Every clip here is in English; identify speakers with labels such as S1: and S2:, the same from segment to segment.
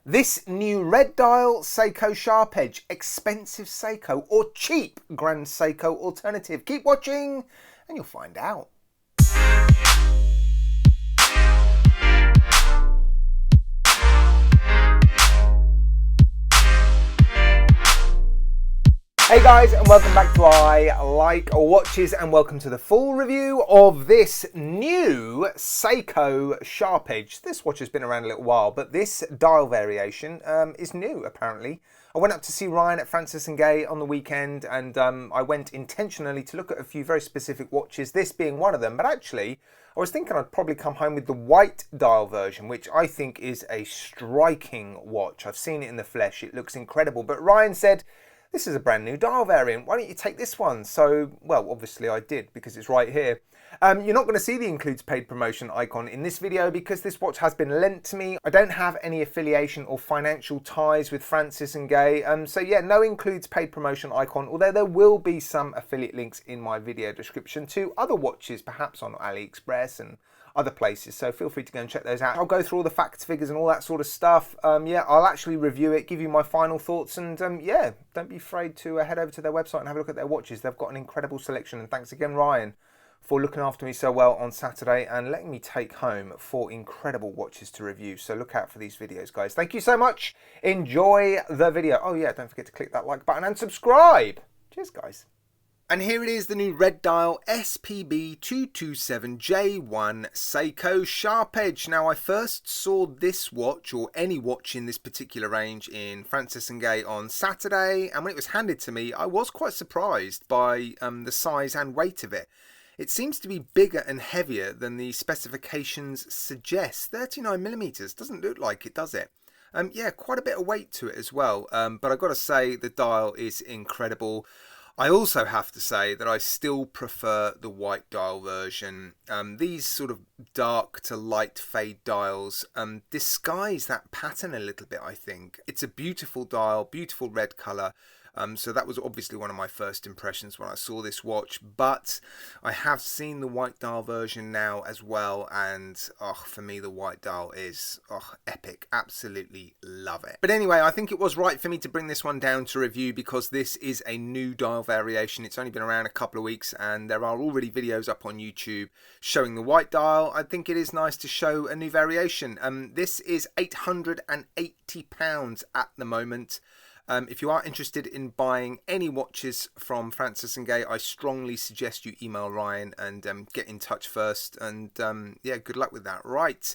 S1: This new red dial Seiko Sharp Edge, expensive Seiko or cheap Grand Seiko alternative? Keep watching and you'll find out. Hey guys, and welcome back to I Like Watches, and welcome to the full review of this new Seiko Sharp Edge. This watch has been around a little while, but this dial variation is new apparently. I went up to see Ryan at Francis & Gaye on the weekend, and I went intentionally to look at a few very specific watches, this being one of them. But actually, I was thinking I'd probably come home with the white dial version, which I think is a striking watch. I've seen it in the flesh, it looks incredible. But Ryan said, this is a brand new dial variant, why don't you take this one? So, well, obviously I did, because it's right here. You're not going to see the includes paid promotion icon in this video because this watch has been lent to me. I don't have any affiliation or financial ties with Francis & Gaye. So yeah, no includes paid promotion icon, although there will be some affiliate links in my video description to other watches, perhaps on AliExpress and other places, so feel free to go and check those out. I'll go through all the facts, figures and all that sort of stuff. Yeah, I'll actually review it, give you my final thoughts, and yeah, don't be afraid to head over to their website and have a look at their watches. They've got an incredible selection, and thanks again Ryan for looking after me so well on Saturday and letting me take home 4 incredible watches to review. So look out for these videos, guys. Thank you so much. Enjoy the video. Oh yeah, don't forget to click that like button and subscribe. Cheers, guys. And here it is, the new red dial SPB227J1 Seiko Sharp Edge. Now, I first saw this watch, or any watch in this particular range, in Francis & Gaye on Saturday, and when it was handed to me, I was quite surprised by the size and weight of it. It seems to be bigger and heavier than the specifications suggest. 39mm, doesn't look like it, does it? Yeah, quite a bit of weight to it as well, but I've got to say the dial is incredible. I also have to say that I still prefer the white dial version. These sort of dark to light fade dials disguise that pattern a little bit, I think. It's a beautiful dial, beautiful red colour. So that was obviously one of my first impressions when I saw this watch, but I have seen the white dial version now as well, and for me the white dial is epic. Absolutely love it. But anyway, I think it was right for me to bring this one down to review because this is a new dial variation. It's only been around a couple of weeks and there are already videos up on YouTube showing the white dial. I think it is nice to show a new variation. This is £880 at the moment. If you are interested in buying any watches from Francis & Gaye, I strongly suggest you email Ryan and get in touch first. And yeah, good luck with that. Right,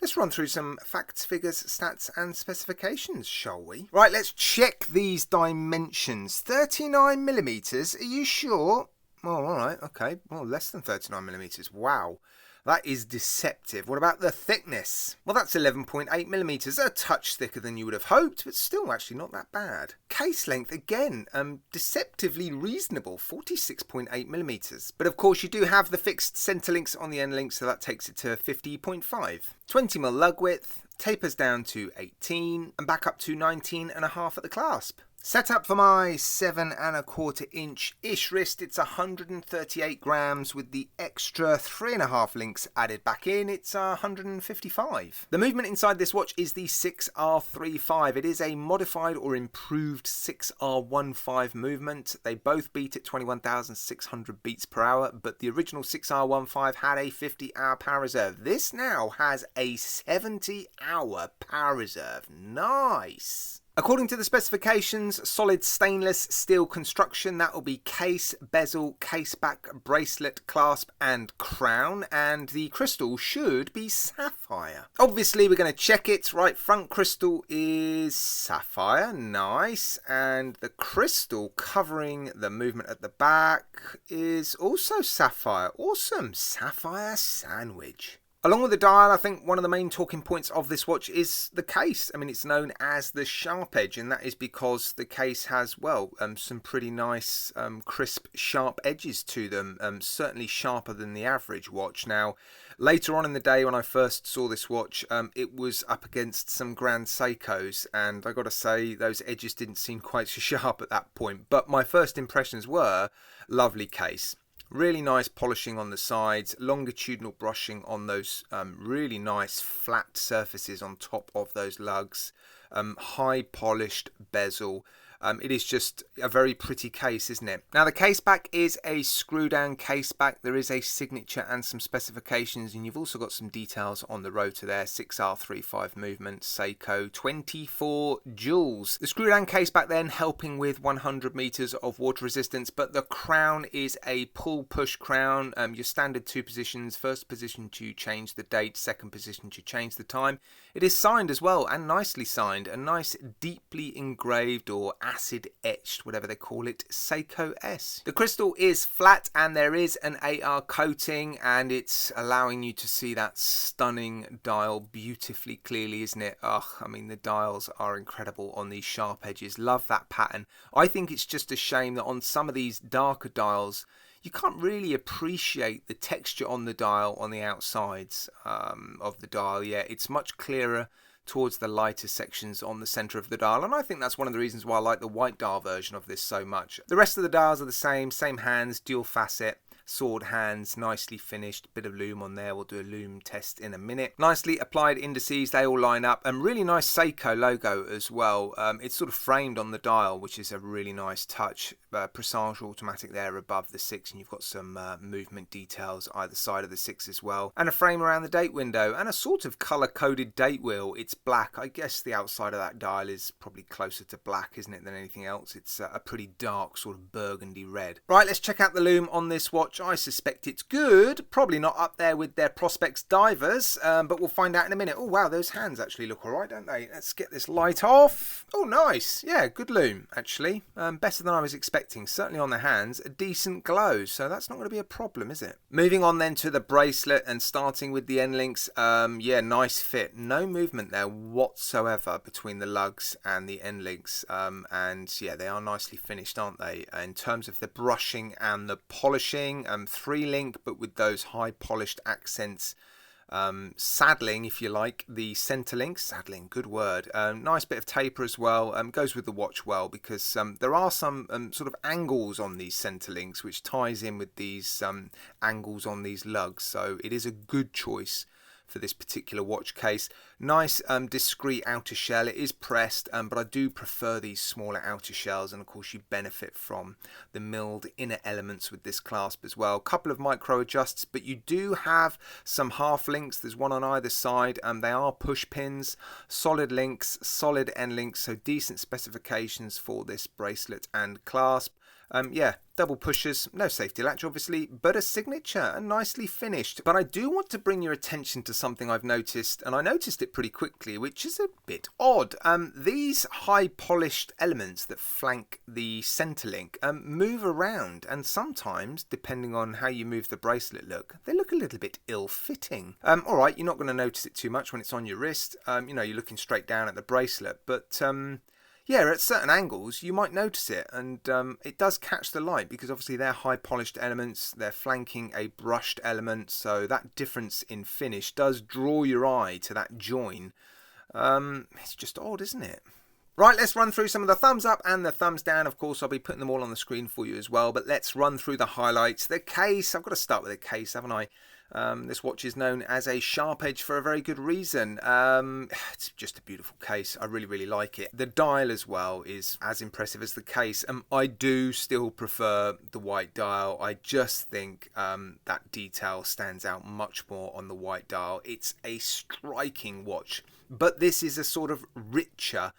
S1: let's run through some facts, figures, stats and specifications, shall we? Right, let's check these dimensions. 39mm, are you sure? Oh, all right, okay. Well, less than 39mm. Wow. That is deceptive. What about the thickness? Well, that's 11.8mm, a touch thicker than you would have hoped, but still actually not that bad. Case length, again, deceptively reasonable, 46.8mm. But of course, you do have the fixed centre links on the end links, so that takes it to 50.5. 20mm lug width, tapers down to 18, and back up to 19.5 at the clasp. Set up for my 7¼ inch-ish wrist, it's 138 grams with the extra 3.5 links added back in, it's 155. The movement inside this watch is the 6R35. It is a modified or improved 6R15 movement. They both beat at 21,600 beats per hour, but the original 6R15 had a 50-hour power reserve. This now has a 70-hour power reserve. Nice! According to the specifications, solid stainless steel construction. That will be case, bezel, case back, bracelet, clasp and crown. And the crystal should be sapphire. Obviously, we're going to check it. Right, front crystal is sapphire. Nice. And the crystal covering the movement at the back is also sapphire. Awesome. Sapphire sandwich. Along with the dial, I think one of the main talking points of this watch is the case. I mean, it's known as the Sharp Edge, and that is because the case has, well, some pretty nice, crisp, sharp edges to them, certainly sharper than the average watch. Now, later on in the day when I first saw this watch, it was up against some Grand Seikos, and I got to say, those edges didn't seem quite so sharp at that point. But my first impressions were lovely case. Really nice polishing on the sides, longitudinal brushing on those really nice flat surfaces on top of those lugs. high polished bezel. It is just a very pretty case, isn't it? Now the case back is a screw down case back. There is a signature and some specifications, and you've also got some details on the rotor there. 6R35 movement, Seiko, 24 joules. The screw down case back then helping with 100 meters of water resistance, but the crown is a pull push crown. Your standard 2 positions, first position to change the date, second position to change the time. It is signed as well, and nicely signed. A nice deeply engraved or acid etched, whatever they call it, Seiko S. The crystal is flat and there is an AR coating, and it's allowing you to see that stunning dial beautifully clearly, isn't it? Ugh, I mean, the dials are incredible on these sharp edges. Love that pattern. I think it's just a shame that on some of these darker dials you can't really appreciate the texture on the dial on the outsides of the dial. Yeah, it's much clearer towards the lighter sections on the center of the dial, and I think that's one of the reasons why I like the white dial version of this so much. The rest of the dials are the same hands, dual facet, sword hands, nicely finished, bit of lume on there. We'll do a lume test in a minute. Nicely applied indices, they all line up, and really nice Seiko logo as well. It's sort of framed on the dial, which is a really nice touch. Presage automatic there above the 6, and you've got some movement details either side of the 6 as well, and a frame around the date window, and a sort of color coded date wheel. It's black. I guess the outside of that dial is probably closer to black, isn't it, than anything else. It's a pretty dark sort of burgundy red. Right, let's check out the lume on this watch. I suspect it's good. Probably not up there with their Prospex divers, but we'll find out in a minute. Oh wow, those hands actually look alright, don't they? Let's get this light off. Oh nice. Yeah, good lume actually. Better than I was expecting. Certainly on the hands, a decent glow, so that's not going to be a problem, is it? Moving on then to the bracelet, and starting with the end links. Yeah, nice fit. No movement there whatsoever between the lugs and the end links, and yeah, they are nicely finished, aren't they? In terms of the brushing and the polishing, 3-link, but with those high polished accents. Saddling, if you like, the center link. Saddling, good word. Nice bit of taper as well. Goes with the watch well, because there are some sort of angles on these center links, which ties in with these angles on these lugs. So it is a good choice for this particular watch case. Nice discreet outer shell. It is pressed, but I do prefer these smaller outer shells, and of course you benefit from the milled inner elements with this clasp as well. A couple of micro adjusts, but you do have some half links. There's one on either side, and they are push pins, solid links, solid end links, so decent specifications for this bracelet and clasp. Yeah, double pushers, no safety latch obviously, but a signature and nicely finished. But I do want to bring your attention to something I've noticed, and I noticed it pretty quickly, which is a bit odd. These high polished elements that flank the center link move around, and sometimes, depending on how you move the bracelet they look a little bit ill-fitting. Alright, you're not going to notice it too much when it's on your wrist. You know, you're looking straight down at the bracelet, but yeah, at certain angles you might notice it, and it does catch the light, because obviously they're high polished elements, they're flanking a brushed element, so that difference in finish does draw your eye to that join. It's just odd, isn't it? Right, let's run through some of the thumbs up and the thumbs down. Of course, I'll be putting them all on the screen for you as well, but let's run through the highlights. The case, I've got to start with the case, haven't I? This watch is known as a sharp edge for a very good reason. It's just a beautiful case. I really like it. The dial as well is as impressive as the case. I do still prefer the white dial. I just think that detail stands out much more on the white dial. It's a striking watch, but this is a sort of richer,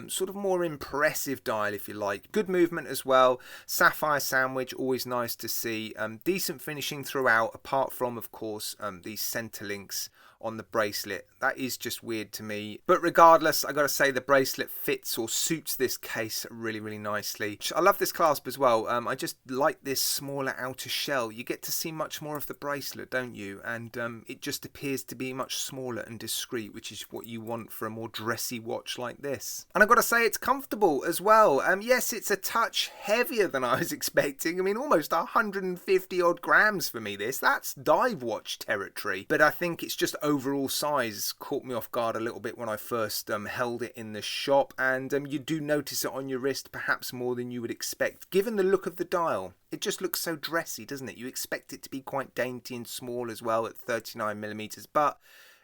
S1: sort of more impressive dial, if you like. Good movement as well. Sapphire sandwich, always nice to see. Decent finishing throughout, apart from, of course, these center links on the bracelet. That is just weird to me. But regardless, I gotta say the bracelet fits or suits this case really nicely. I love this clasp as well. I just like this smaller outer shell. You get to see much more of the bracelet, don't you? And it just appears to be much smaller and discreet, which is what you want for a more dressy watch like this. And I've got to say it's comfortable as well. Yes, it's a touch heavier than I was expecting. I mean, almost 150 odd grams for me this. That's dive watch territory. But I think it's just overall size caught me off guard a little bit when I first held it in the shop, and you do notice it on your wrist perhaps more than you would expect, given the look of the dial. It just looks so dressy, doesn't it? You expect it to be quite dainty and small as well at 39mm, but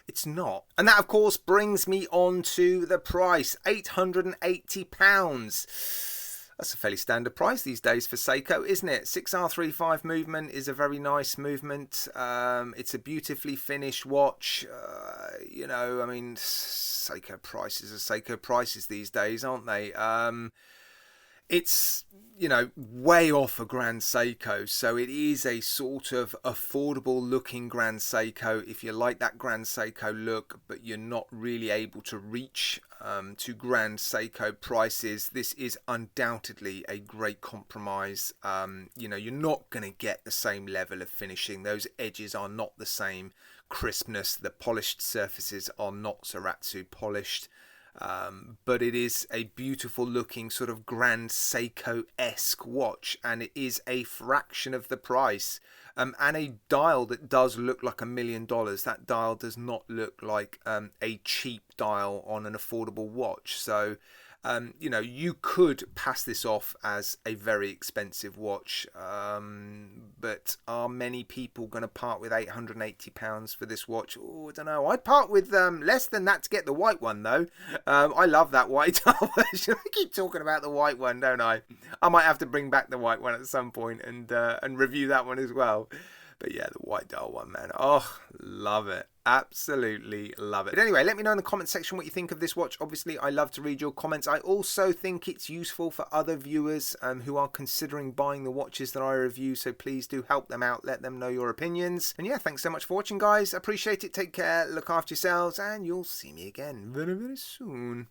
S1: It's not. And that, of course, brings me on to the price. £880. That's a fairly standard price these days for Seiko, isn't it? 6R35 movement is a very nice movement. It's a beautifully finished watch. You know, I mean, Seiko prices are Seiko prices these days, aren't they? It's, you know, way off a Grand Seiko, so it is a sort of affordable looking Grand Seiko if you like that Grand Seiko look, but you're not really able to reach to Grand Seiko prices. This is undoubtedly a great compromise. You know, you're not going to get the same level of finishing. Those edges are not the same crispness. The polished surfaces are not Soratsu polished. But it is a beautiful looking sort of Grand Seiko-esque watch, and it is a fraction of the price, and a dial that does look like $1 million. That dial does not look like a cheap dial on an affordable watch. So you know, you could pass this off as a very expensive watch, but are many people going to part with £880 for this watch? Oh, I don't know. I'd part with less than that to get the white one, though. I love that white version. I keep talking about the white one, don't I? I might have to bring back the white one at some point and review that one as well. But yeah, the white dial one, man. Oh, love it. Absolutely love it. But anyway, let me know in the comment section what you think of this watch. Obviously, I love to read your comments. I also think it's useful for other viewers who are considering buying the watches that I review. So please do help them out. Let them know your opinions. And yeah, thanks so much for watching, guys. Appreciate it. Take care. Look after yourselves. And you'll see me again very, very soon.